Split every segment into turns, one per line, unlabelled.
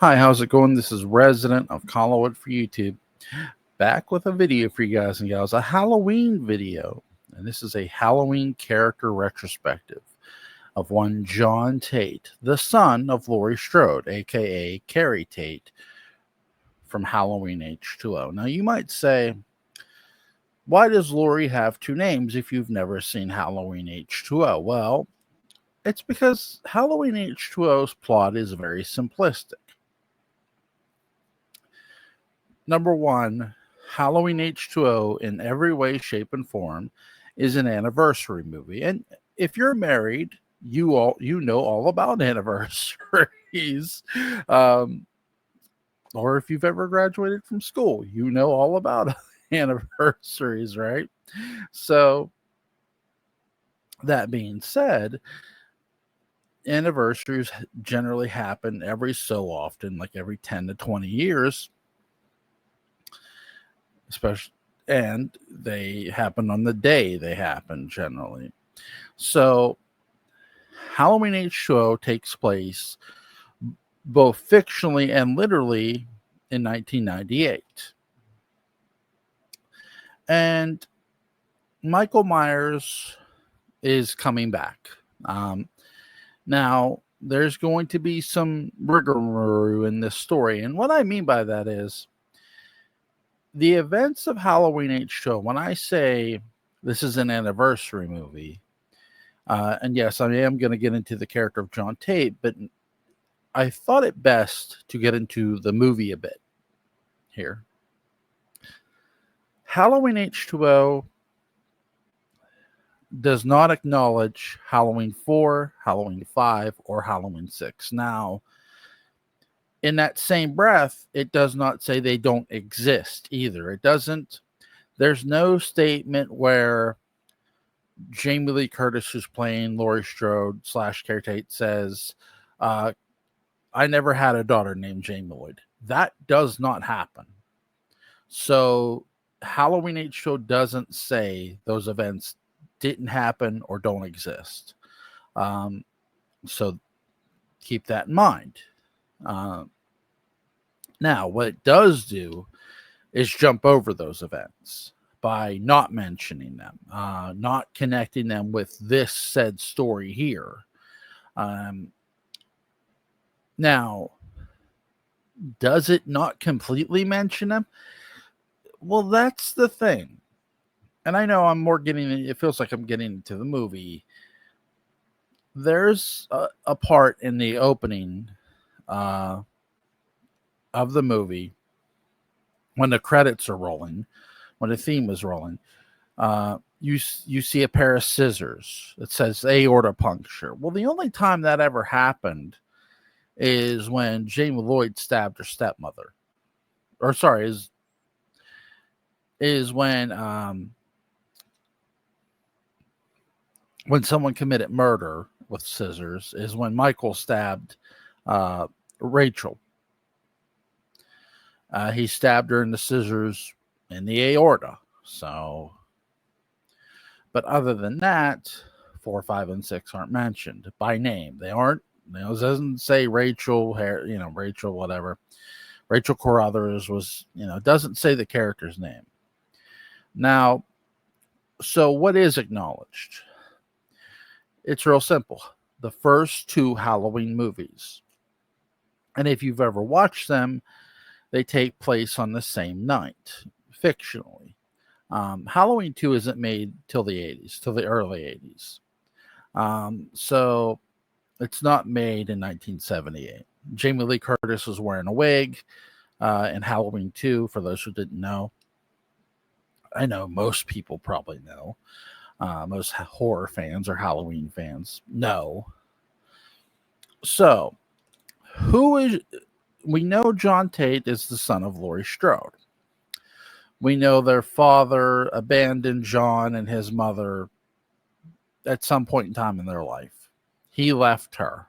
Hi, how's it going? This is Resident of Collinwood for YouTube, back with a video for you guys and gals, a Halloween video. And this is a Halloween character retrospective of one John Tate, the son of Laurie Strode, aka Carrie Tate, from Halloween H2O. Now, you might say, why does Laurie have two names if you've never seen Halloween H2O? Well, it's because Halloween H2O's plot is very simplistic. Number one, Halloween H2O, in every way, shape, and form, is an anniversary movie. And if you're married, you know all about anniversaries. Um, or if you've ever graduated from school, you know all about anniversaries, right? So that being said, anniversaries generally happen every so often, like every 10 to 20 years, especially, and they happen on the day they happen generally. So Halloween H2O takes place both fictionally and literally in 1998. And Michael Myers is coming back. Now, there's going to be some rigmarole in this story. And what I mean by that is the events of Halloween H2O, when I say this is an anniversary movie, and yes, I am going to get into the character of John Tate, but I thought it best to get into the movie a bit here. Halloween H2O does not acknowledge Halloween 4, Halloween 5, or Halloween 6. Now, in that same breath, it does not say they don't exist either. It doesn't, there's no statement where Jamie Lee Curtis, who's playing Laurie Strode / Carrie Tate, says, I never had a daughter named Jane Lloyd. That does not happen. So Halloween H2O doesn't say those events didn't happen or don't exist. So keep that in mind. Now, what it does do is jump over those events by not mentioning them, not connecting them with this said story here. Now, does it not completely mention them? Well, that's the thing. And I know I'm more getting, it feels like I'm getting into the movie. There's a part in the opening of the movie when the credits are rolling, when the theme is rolling, you see a pair of scissors. It says aorta puncture. Well, the only time that ever happened is when Jamie Lloyd stabbed her stepmother. Or sorry, is when someone committed murder with scissors, is when Michael stabbed Rachel. He stabbed her in the scissors in the aorta. So, but other than that, 4, 5, and 6 aren't mentioned by name. They aren't. It doesn't say Rachel, Rachel, whatever. Rachel Carruthers was, it doesn't say the character's name. Now, so what is acknowledged? It's real simple. The first 2 Halloween movies. And if you've ever watched them, they take place on the same night, fictionally. Halloween 2 isn't made till the 80s, till the early 80s. So it's not made in 1978. Jamie Lee Curtis was wearing a wig in Halloween 2, for those who didn't know. I know most people probably know. Most horror fans or Halloween fans know. So, we know John Tate is the son of Laurie Strode. We know their father abandoned John and his mother at some point in time in their life. He left her.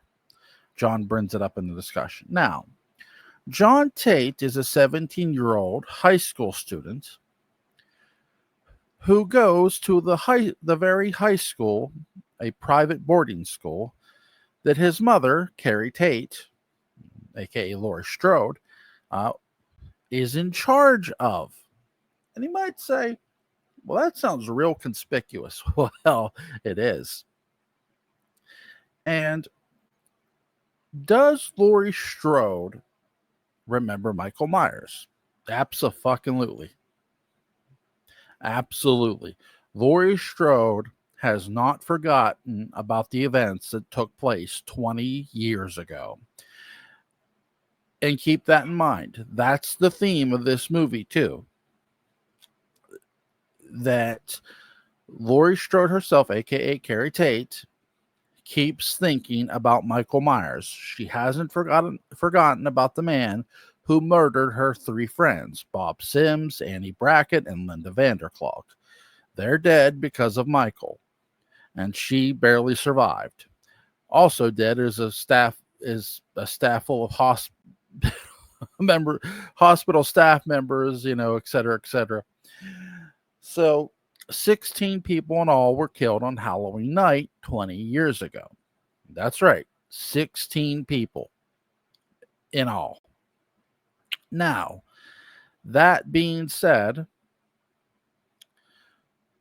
John brings it up in the discussion. Now, John Tate is a 17-year-old high school student who goes to the very high school, a private boarding school, that his mother, Carrie Tate, aka Laurie Strode, is in charge of. And you might say, well, that sounds real conspicuous. Well, it is. And does Laurie Strode remember Michael Myers? Absolutely. Absolutely. Laurie Strode has not forgotten about the events that took place 20 years ago. And keep that in mind. That's the theme of this movie, too. That Laurie Strode herself, aka Carrie Tate, keeps thinking about Michael Myers. She hasn't forgotten about the man who murdered her three friends, Bob Sims, Annie Brackett, and Linda Vanderklok. They're dead because of Michael, and she barely survived. Also dead is a staff full of hospital staff members, et cetera, et cetera. So 16 people in all were killed on Halloween night 20 years ago. That's right, 16 people in all. Now, that being said,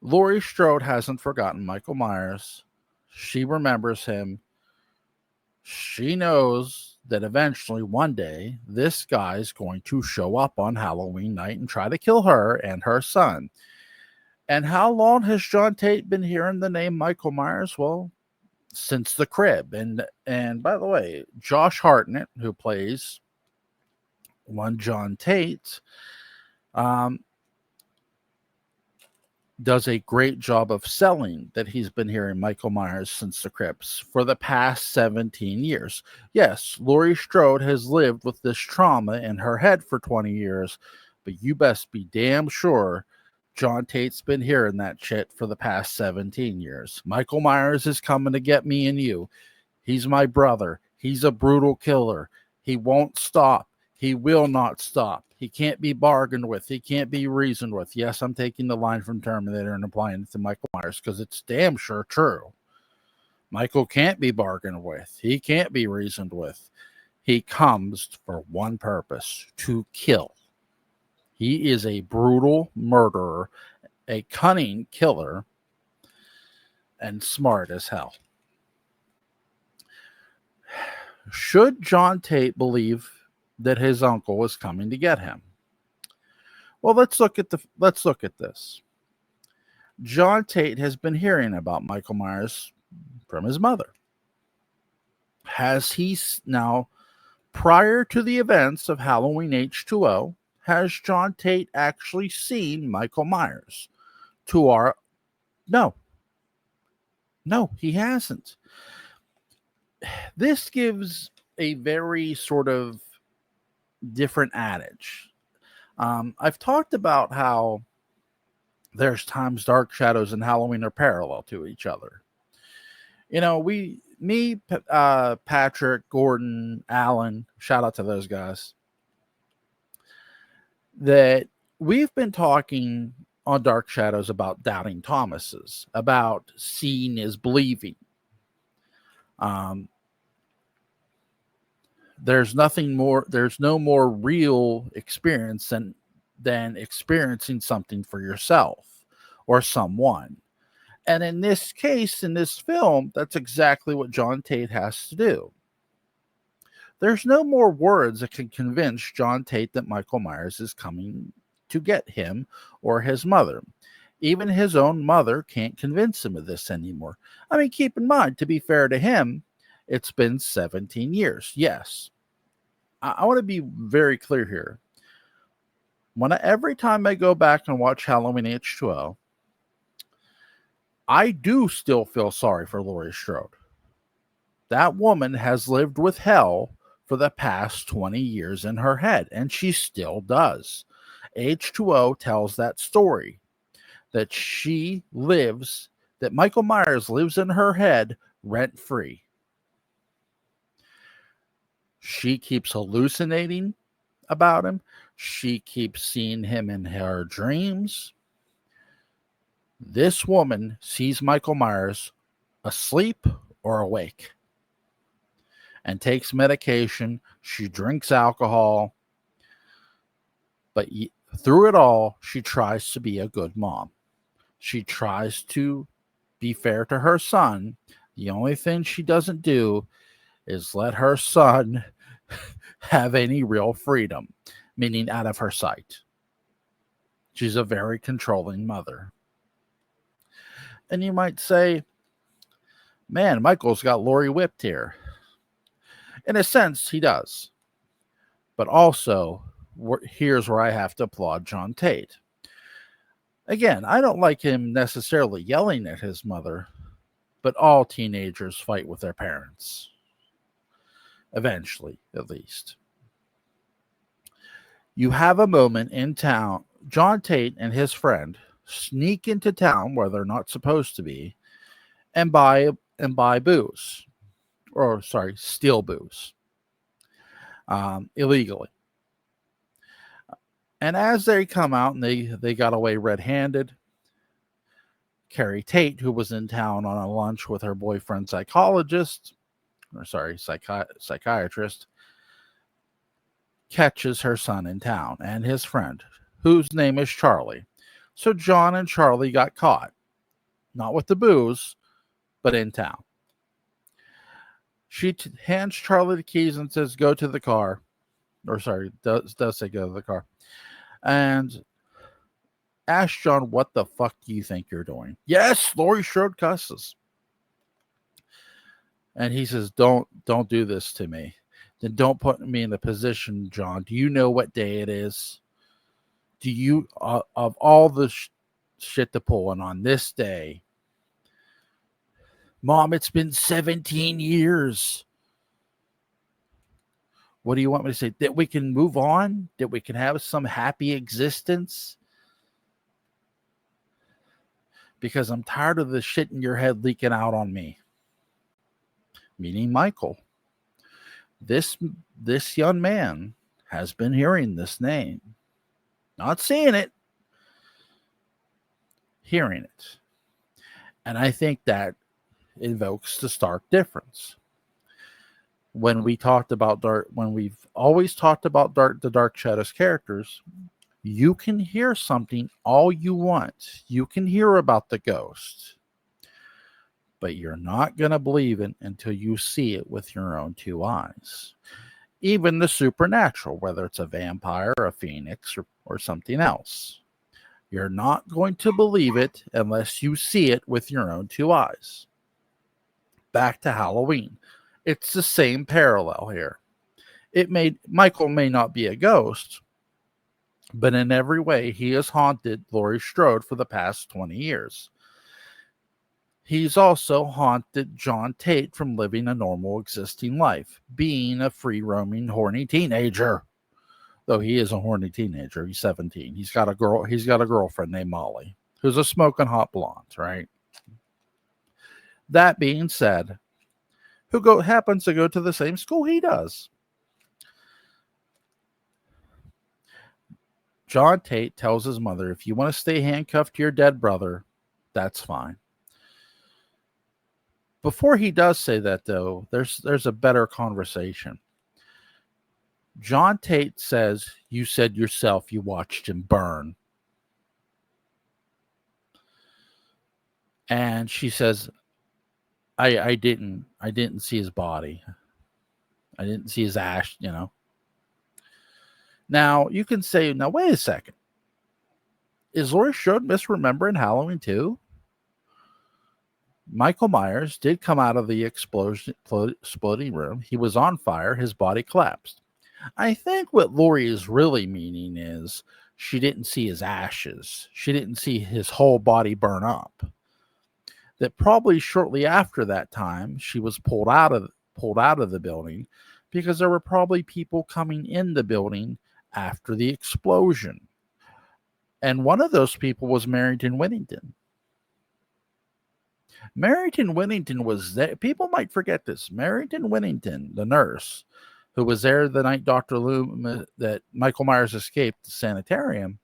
Laurie Strode hasn't forgotten Michael Myers. She remembers him. She knows that eventually, one day, this guy's going to show up on Halloween night and try to kill her and her son. And how long has John Tate been hearing the name Michael Myers? Well, since The Crib. And by the way, Josh Hartnett, who plays one John Tate, does a great job of selling that he's been hearing Michael Myers since The Crypts for the past 17 years. Yes, Laurie Strode has lived with this trauma in her head for 20 years, but you best be damn sure John Tate's been hearing that shit for the past 17 years. Michael Myers is coming to get me and you. He's my brother. He's a brutal killer. He won't stop. He will not stop. He can't be bargained with. He can't be reasoned with. Yes, I'm taking the line from Terminator and applying it to Michael Myers because it's damn sure true. Michael can't be bargained with. He can't be reasoned with. He comes for one purpose: to kill. He is a brutal murderer, a cunning killer, and smart as hell. Should John Tate believe that his uncle was coming to get him? Well, let's look at this. John Tate has been hearing about Michael Myers from his mother. Has he now, prior to the events of Halloween H2O, has John Tate actually seen Michael Myers? No, he hasn't. This gives a very sort of different adage. I've talked about how there's times Dark Shadows and Halloween are parallel to each other. Patrick, Gordon, Alan, shout out to those guys, that we've been talking on Dark Shadows about doubting Thomases, about seeing is believing. There's no more real experience than experiencing something for yourself or someone. And in this case, in this film, that's exactly what John Tate has to do. There's no more words that can convince John Tate that Michael Myers is coming to get him or his mother. Even his own mother can't convince him of this anymore. I mean, keep in mind, to be fair to him, it's been 17 years. Yes. I want to be very clear here. Every time I go back and watch Halloween H2O, I do still feel sorry for Laurie Strode. That woman has lived with hell for the past 20 years in her head, and she still does. H2O tells that story, that Michael Myers lives in her head rent-free. She keeps hallucinating about him. She keeps seeing him in her dreams. This woman sees Michael Myers asleep or awake. and takes medication. She drinks alcohol. But through it all, she tries to be a good mom. She tries to be fair to her son. The only thing she doesn't do is let her son have any real freedom, meaning out of her sight. She's a very controlling mother. And you might say, man, Michael's got Lori whipped here. In a sense, he does. But also, here's where I have to applaud John Tate. Again, I don't like him necessarily yelling at his mother, but all teenagers fight with their parents. Eventually, at least. You have a moment in town. John Tate and his friend sneak into town where they're not supposed to be and buy booze. Or, sorry, steal booze. Illegally. And as they come out and they got away red-handed, Carrie Tate, who was in town on a lunch with her boyfriend psychiatrist, catches her son in town and his friend, whose name is Charlie. So John and Charlie got caught. Not with the booze, but in town. She hands Charlie the keys and says, go to the car. Or sorry, does say go to the car. And ask John, what the fuck do you think you're doing? Yes, Laurie Strode cusses. And he says, don't do this to me. Then don't put me in a position, John. Do you know what day it is? Do you, of all the shit to pull, and on this day, Mom, it's been 17 years. What do you want me to say? That we can move on? That we can have some happy existence? Because I'm tired of the shit in your head leaking out on me. Meaning Michael. This young man has been hearing this name. Not seeing it. Hearing it. And I think that invokes the stark difference. When we talked about when we've always talked about the Dark Shadows characters, you can hear something all you want. You can hear about the ghost, but you're not going to believe it until you see it with your own two eyes. Even the supernatural, whether it's a vampire, a phoenix, or something else. You're not going to believe it unless you see it with your own two eyes. Back to Halloween. It's the same parallel here. Michael may not be a ghost, but in every way he has haunted Laurie Strode for the past 20 years. He's also haunted John Tate from living a normal existing life, being a free-roaming, horny teenager. Though he is a horny teenager, he's 17. He's got a girlfriend named Molly, who's a smoking hot blonde, right? That being said, who happens to go to the same school he does. John Tate tells his mother, if you want to stay handcuffed to your dead brother, that's fine. Before he does say that, though, there's a better conversation. John Tate says, you said yourself you watched him burn. And she says, I didn't see his body. I didn't see his ash, Now, you can say, now, wait a second. Is Laurie Strode misremembering Halloween 2? Michael Myers did come out of the exploding room. He was on fire. His body collapsed. I think what Laurie is really meaning is she didn't see his ashes. She didn't see his whole body burn up. That probably shortly after that time, she was pulled out of the building because there were probably people coming in the building after the explosion. And one of those people was Marrington Whittington. Marrington Whittington was there. People might forget this. Marrington Whittington, the nurse, who was there the night Dr. Loomis, that Michael Myers escaped the sanitarium,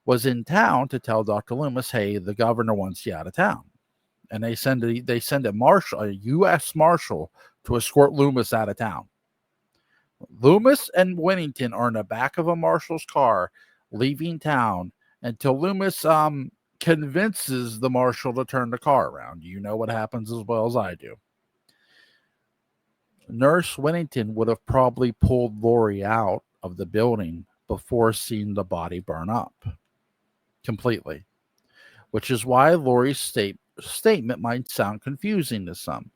was in town to tell Dr. Loomis, hey, the governor wants you out of town. And they send a marshal, a U.S. marshal, to escort Loomis out of town. Loomis and Whittington are in the back of a marshal's car leaving town until Loomis convinces the marshal to turn the car around. You know what happens as well as I do. Nurse Whittington would have probably pulled Lori out of the building before seeing the body burn up completely, which is why Lori's statement might sound confusing to some.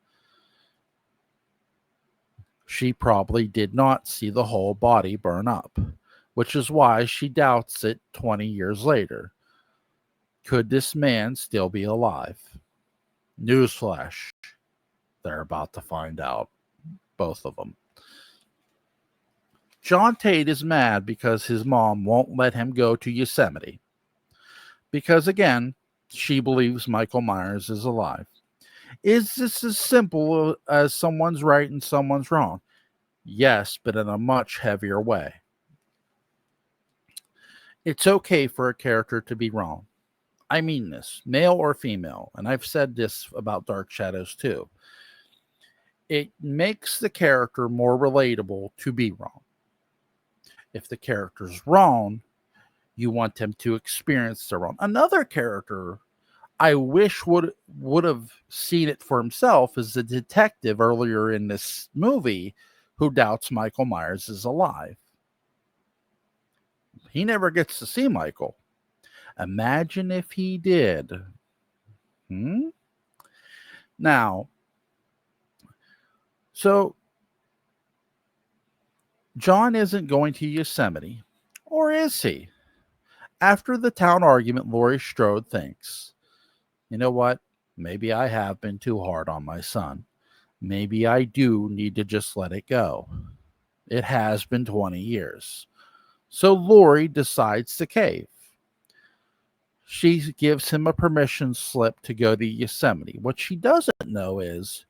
She probably did not see the whole body burn up, which is why she doubts it 20 years later. Could this man still be alive? Newsflash. They're about to find out. Both of them. John Tate is mad because his mom won't let him go to Yosemite. Because again, she believes Michael Myers is alive. Is this as simple as someone's right and someone's wrong? Yes, but in a much heavier way. It's okay for a character to be wrong. I mean this, male or female, and I've said this about Dark Shadows too. It makes the character more relatable to be wrong. If the character's wrong, you want them to experience the wrong. Another character I wish would have seen it for himself is the detective earlier in this movie who doubts Michael Myers is alive. He never gets to see Michael. Imagine if he did. Now, so John isn't going to Yosemite, or is he? After the town argument, Laurie Strode thinks, you know what? Maybe I have been too hard on my son. Maybe I do need to just let it go. It has been 20 years. So Laurie decides to cave. She gives him a permission slip to go to Yosemite. What she doesn't know is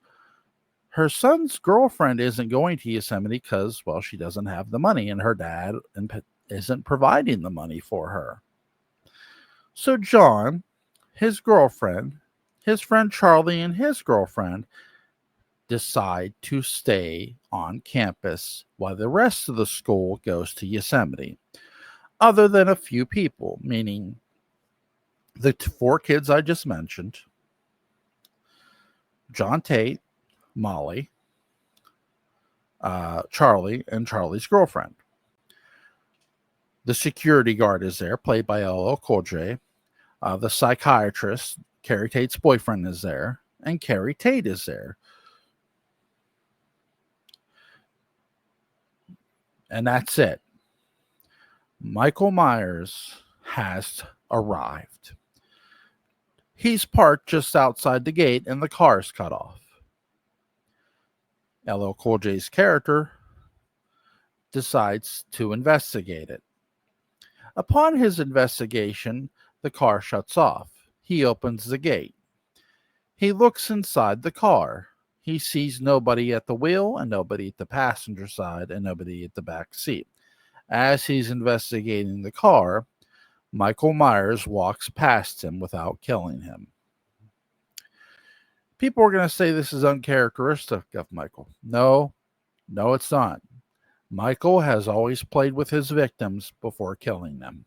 her son's girlfriend isn't going to Yosemite because, well, she doesn't have the money and her dad isn't providing the money for her. So John, his girlfriend, his friend Charlie, and his girlfriend decide to stay on campus while the rest of the school goes to Yosemite, other than a few people, meaning the 4 kids I just mentioned, John Tate, Molly, Charlie, and Charlie's girlfriend. The security guard is there, played by LL Cool J. The psychiatrist, Carrie Tate's boyfriend, is there, and Carrie Tate is there. And that's it. Michael Myers has arrived. He's parked just outside the gate and the car's cut off. LL Cool J's character decides to investigate it. Upon his investigation, the car shuts off. He opens the gate. He looks inside the car. He sees nobody at the wheel and nobody at the passenger side and nobody at the back seat. As he's investigating the car, Michael Myers walks past him without killing him. People are going to say this is uncharacteristic of Michael. No, it's not. Michael has always played with his victims before killing them.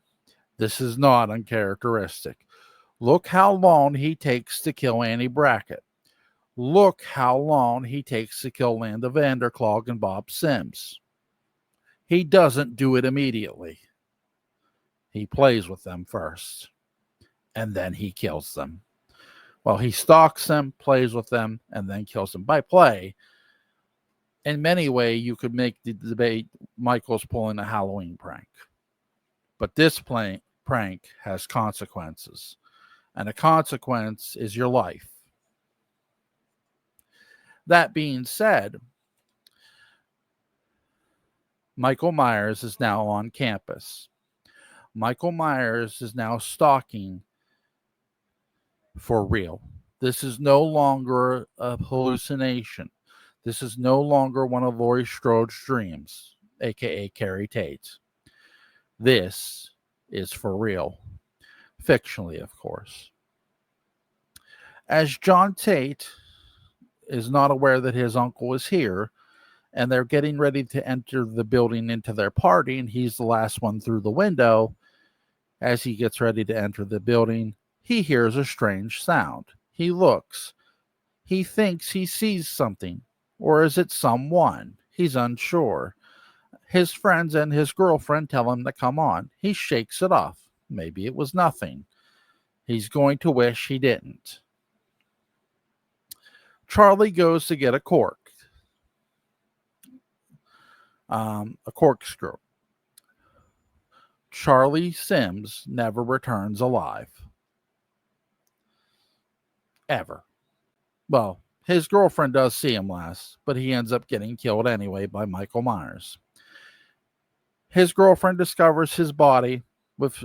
This is not uncharacteristic. Look how long he takes to kill Annie Brackett. Look how long he takes to kill Landa Vanderklog and Bob Sims. He doesn't do it immediately. He plays with them first, and then he kills them. Well, he stalks them, plays with them, and then kills them. By play, in many ways, you could make the debate Michael's pulling a Halloween prank. But this prank has consequences, and a consequence is your life. That being said, Michael Myers is now on campus. Michael Myers is now stalking for real. This is no longer a hallucination. This is no longer one of Laurie Strode's dreams, aka Carrie Tate. This is for real. Fictionally, of course. As John Tate is not aware that his uncle is here, and they're getting ready to enter the building into their party, and he's the last one through the window. As he gets ready to enter the building, he hears a strange sound. He looks. He thinks he sees something, or is it someone? He's unsure. His friends and his girlfriend tell him to come on. He shakes it off. Maybe it was nothing. He's going to wish he didn't. Charlie goes to get a cork. A corkscrew. Charlie Sims never returns alive. Ever. Well, his girlfriend does see him last, but he ends up getting killed anyway by Michael Myers. His girlfriend discovers his body with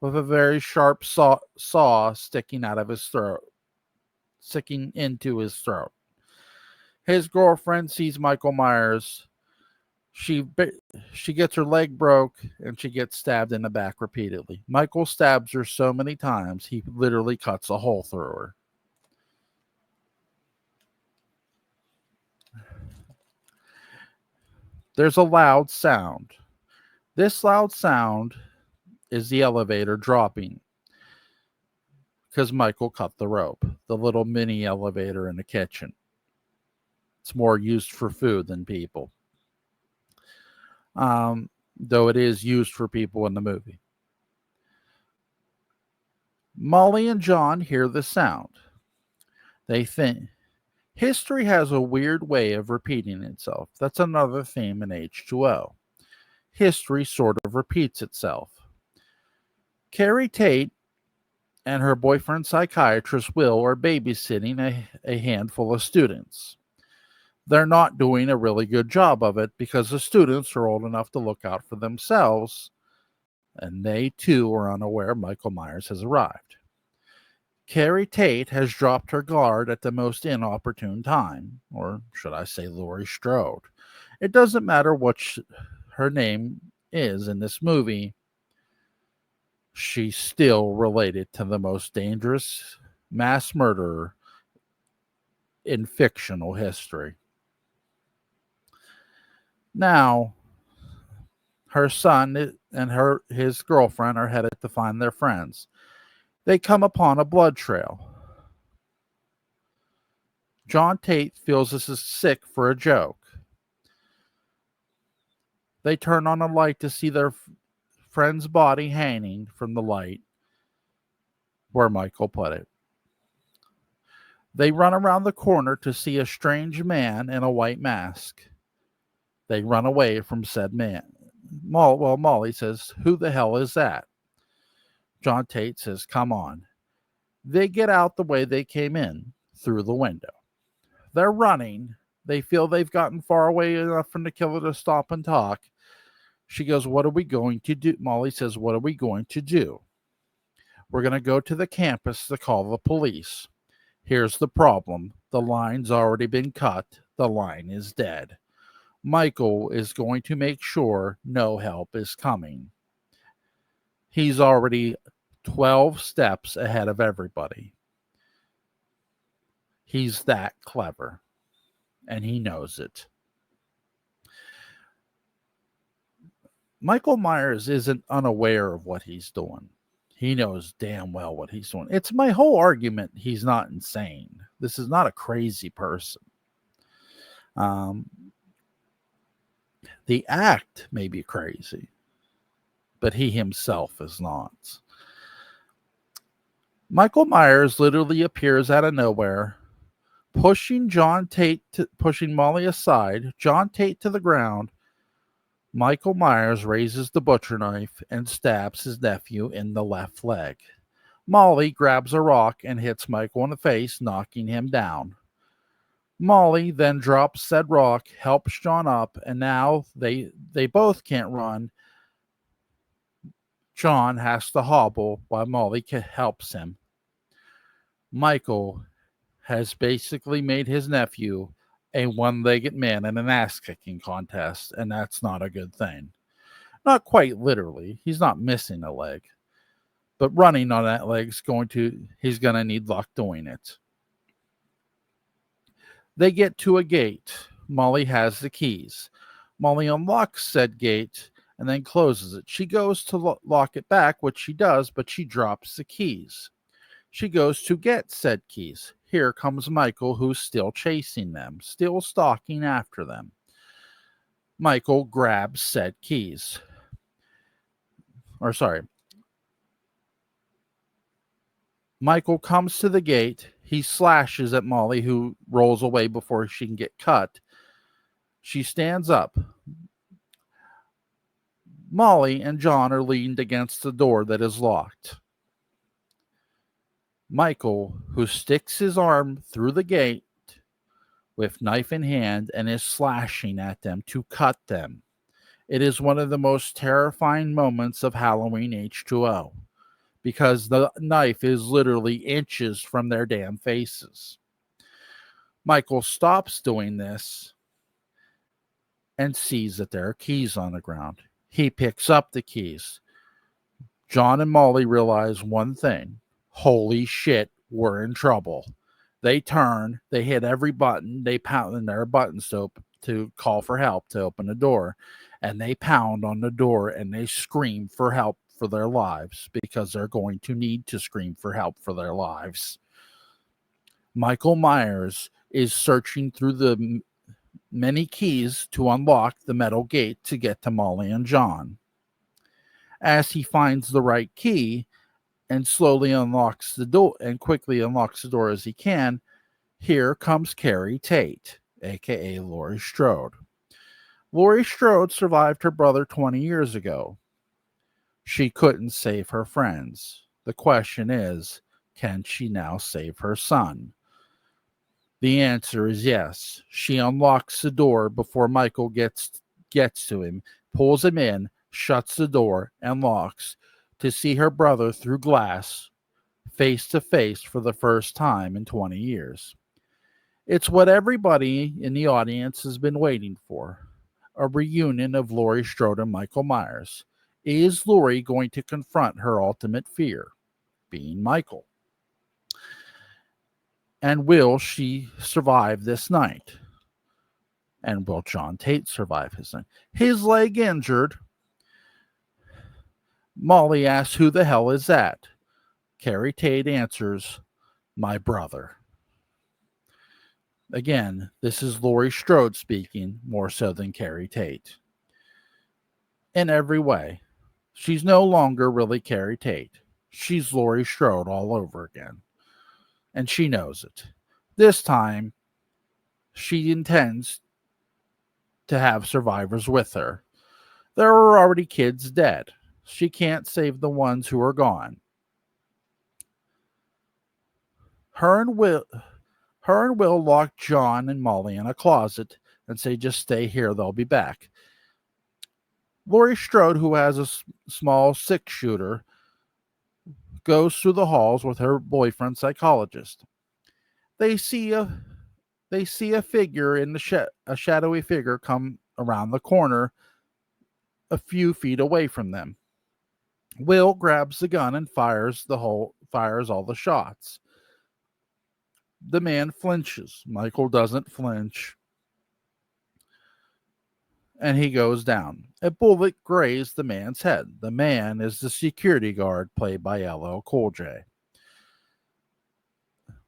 a very sharp saw sticking out of his throat, sticking into his throat. His girlfriend sees Michael Myers. She gets her leg broke, and she gets stabbed in the back repeatedly. Michael stabs her so many times, he literally cuts a hole through her. There's a loud sound. This loud sound is the elevator dropping because Michael cut the rope, the little mini elevator in the kitchen. It's more used for food than people. Though it is used for people in the movie. Molly and John hear the sound. They think history has a weird way of repeating itself. That's another theme in H2O. History sort of repeats itself. Carrie Tate and her boyfriend psychiatrist Will are babysitting a handful of students. They're not doing a really good job of it because the students are old enough to look out for themselves, and they too are unaware Michael Myers has arrived. Carrie Tate has dropped her guard at the most inopportune time, or should I say Laurie Strode. It doesn't matter what her name is in this movie. She's still related to the most dangerous mass murderer in fictional history. Now, her son and his girlfriend are headed to find their friends. They come upon a blood trail. John Tate feels this is sick for a joke. They turn on a light to see their friend's body hanging from the light where Michael put it. They run around the corner to see a strange man in a white mask. They run away from said man. Molly says, "Who the hell is that?" John Tate says, "Come on." They get out the way they came in, through the window. They're running. They feel they've gotten far away enough from the killer to stop and talk. She goes, "What are we going to do?" Molly says, "What are we going to do?" "We're going to go to the campus to call the police. Here's the problem. The line's already been cut. The line is dead. Michael is going to make sure no help is coming. He's already 12 steps ahead of everybody. He's that clever, and he knows it." Michael Myers isn't unaware of what he's doing. He knows damn well what he's doing. It's my whole argument he's not insane. This is not a crazy person. The act may be crazy, but he himself is not. Michael Myers literally appears out of nowhere, pushing Molly aside, John Tate to the ground. Michael Myers raises the butcher knife and stabs his nephew in the left leg. Molly grabs a rock and hits Michael in the face, knocking him down. Molly then drops said rock, helps John up, and now they both can't run. John has to hobble while Molly helps him. Michael has basically made his nephew a one-legged man in an ass-kicking contest, and that's not a good thing. Not quite literally. He's not missing a leg. But running on that leg's he's going to need luck doing it. They get to a gate. Molly has the keys. Molly unlocks said gate and then closes it. She goes to lock it back, which she does, but she drops the keys. She goes to get said keys. Here comes Michael, who's still chasing them, still stalking after them. Michael grabs said keys. Michael comes to the gate. He slashes at Molly, who rolls away before she can get cut. She stands up. Molly and John are leaned against the door that is locked. Michael, who sticks his arm through the gate with knife in hand and is slashing at them to cut them. It is one of the most terrifying moments of Halloween H2O because the knife is literally inches from their damn faces. Michael stops doing this and sees that there are keys on the ground. He picks up the keys. John and Molly realize one thing. Holy shit, we're in trouble. They turn, they hit every button, they pound in their buttons to call for help to open the door. And they pound on the door and they scream for help for their lives because they're going to need to scream for help for their lives. Michael Myers is searching through the many keys to unlock the metal gate to get to Molly and John. As he finds the right key and slowly unlocks the door and quickly unlocks the door as he can, here comes Carrie Tate, aka Laurie Strode. Laurie Strode survived her brother 20 years ago. She couldn't save her friends. The question is, can she now save her son? The answer is yes. She unlocks the door before Michael gets to him, pulls him in, shuts the door, and locks to see her brother through glass, face to face for the first time in 20 years. It's what everybody in the audience has been waiting for. A reunion of Laurie Strode and Michael Myers. Is Laurie going to confront her ultimate fear, being Michael? And will she survive this night? And will John Tate survive his night? His leg injured. Molly asks, who the hell is that? Carrie Tate answers, my brother. Again, this is Laurie Strode speaking more so than Carrie Tate. In every way. She's no longer really Carrie Tate. She's Laurie Strode all over again. And she knows it. This time, she intends to have survivors with her. There are already kids dead. She can't save the ones who are gone. Her and Will lock John and Molly in a closet and say, just stay here, they'll be back. Laurie Strode, who has a small six-shooter, goes through the halls with her boyfriend psychologist. They see a figure in a shadowy figure come around the corner a few feet away from them. Will grabs the gun and fires all the shots. The man flinches. Michael doesn't flinch. And he goes down. A bullet grazed the man's head. The man is the security guard played by LL Cool J.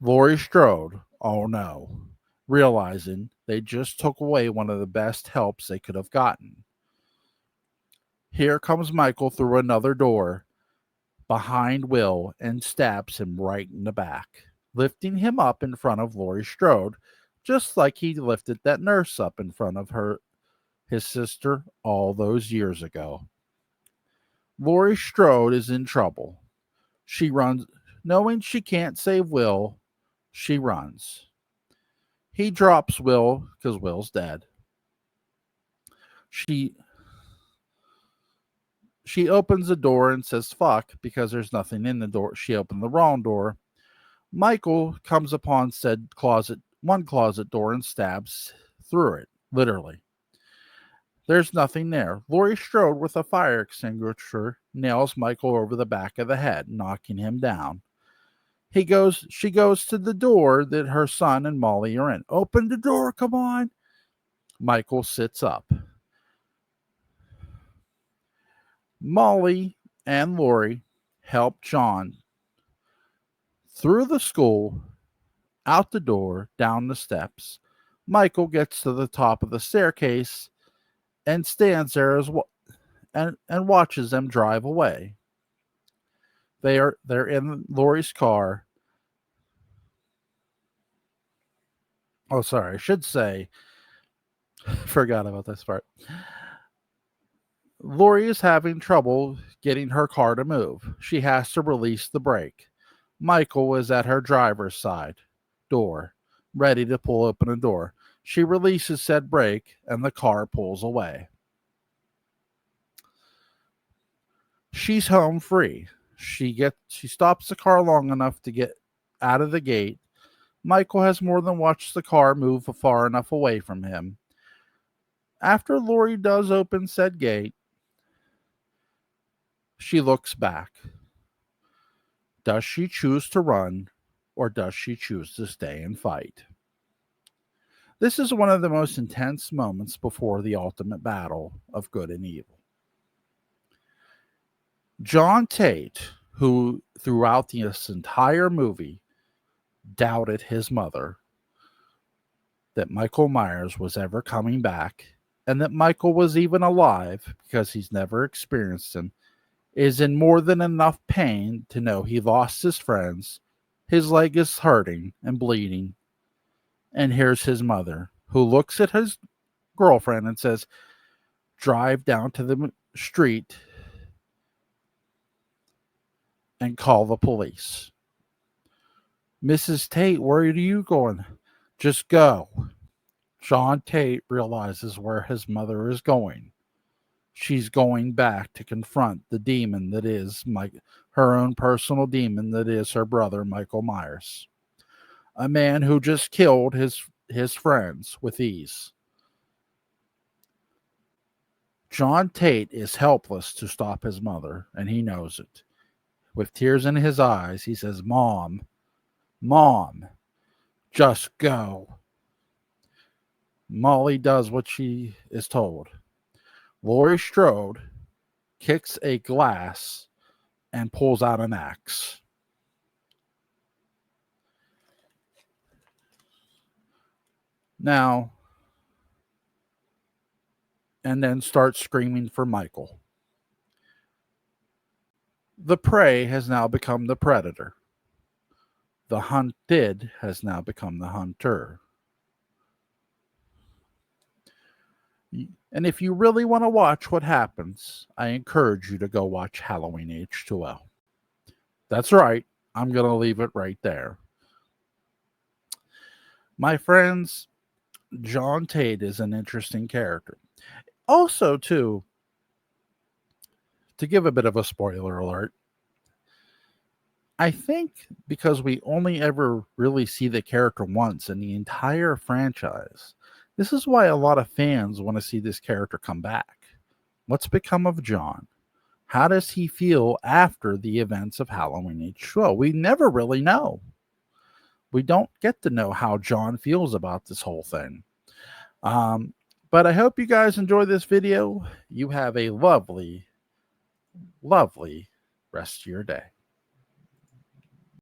Laurie Strode, oh no, realizing they just took away one of the best helps they could have gotten. Here comes Michael through another door behind Will and stabs him right in the back, lifting him up in front of Laurie Strode, just like he lifted that nurse up in front of his sister all those years ago. Laurie Strode is in trouble. She runs, knowing she can't save Will, she runs. He drops Will because Will's dead. She opens the door and says fuck because there's nothing in the door. She opened the wrong door. Michael comes upon said one closet door and stabs through it, literally. There's nothing there. Laurie Strode, with a fire extinguisher, nails Michael over the back of the head, knocking him down. She goes to the door that her son and Molly are in. Open the door, come on. Michael sits up. Molly and Lori help John through the school, out the door, down the steps. Michael gets to the top of the staircase and stands there and watches them drive away. They're in Lori's car. Oh, sorry, I should say, forgot about this part. Lori is having trouble getting her car to move. She has to release the brake. Michael is at her driver's side door, ready to pull open a door. She releases said brake and the car pulls away. She's home free. She stops the car long enough to get out of the gate. Michael has more than watched the car move far enough away from him. After Lori does open said gate, she looks back. Does she choose to run, or does she choose to stay and fight? This is one of the most intense moments before the ultimate battle of good and evil. John Tate, who throughout this entire movie doubted his mother, that Michael Myers was ever coming back, and that Michael was even alive because he's never experienced him, is in more than enough pain to know he lost his friends, his leg is hurting and bleeding, and here's his mother, who looks at his girlfriend and says, drive down to the street and call the police. Mrs. Tate, where are you going? Just go. John Tate realizes where his mother is going. She's going back to confront the demon that is her own personal demon that is her brother, Michael Myers. A man who just killed his friends with ease. John Tate is helpless to stop his mother, and he knows it. With tears in his eyes, he says, Mom, just go. Molly does what she is told. Laurie Strode kicks a glass and pulls out an axe. Now, and then starts screaming for Michael. The prey has now become the predator. The hunted has now become the hunter. And if you really want to watch what happens, I encourage you to go watch Halloween H2O. That's right. I'm going to leave it right there. My friends, John Tate is an interesting character. Also, too, to give a bit of a spoiler alert, I think because we only ever really see the character once in the entire franchise, this is why a lot of fans want to see this character come back. What's become of John? How does he feel after the events of Halloween H2O? We never really know. We don't get to know how John feels about this whole thing. But I hope you guys enjoy this video. You have a lovely, lovely rest of your day.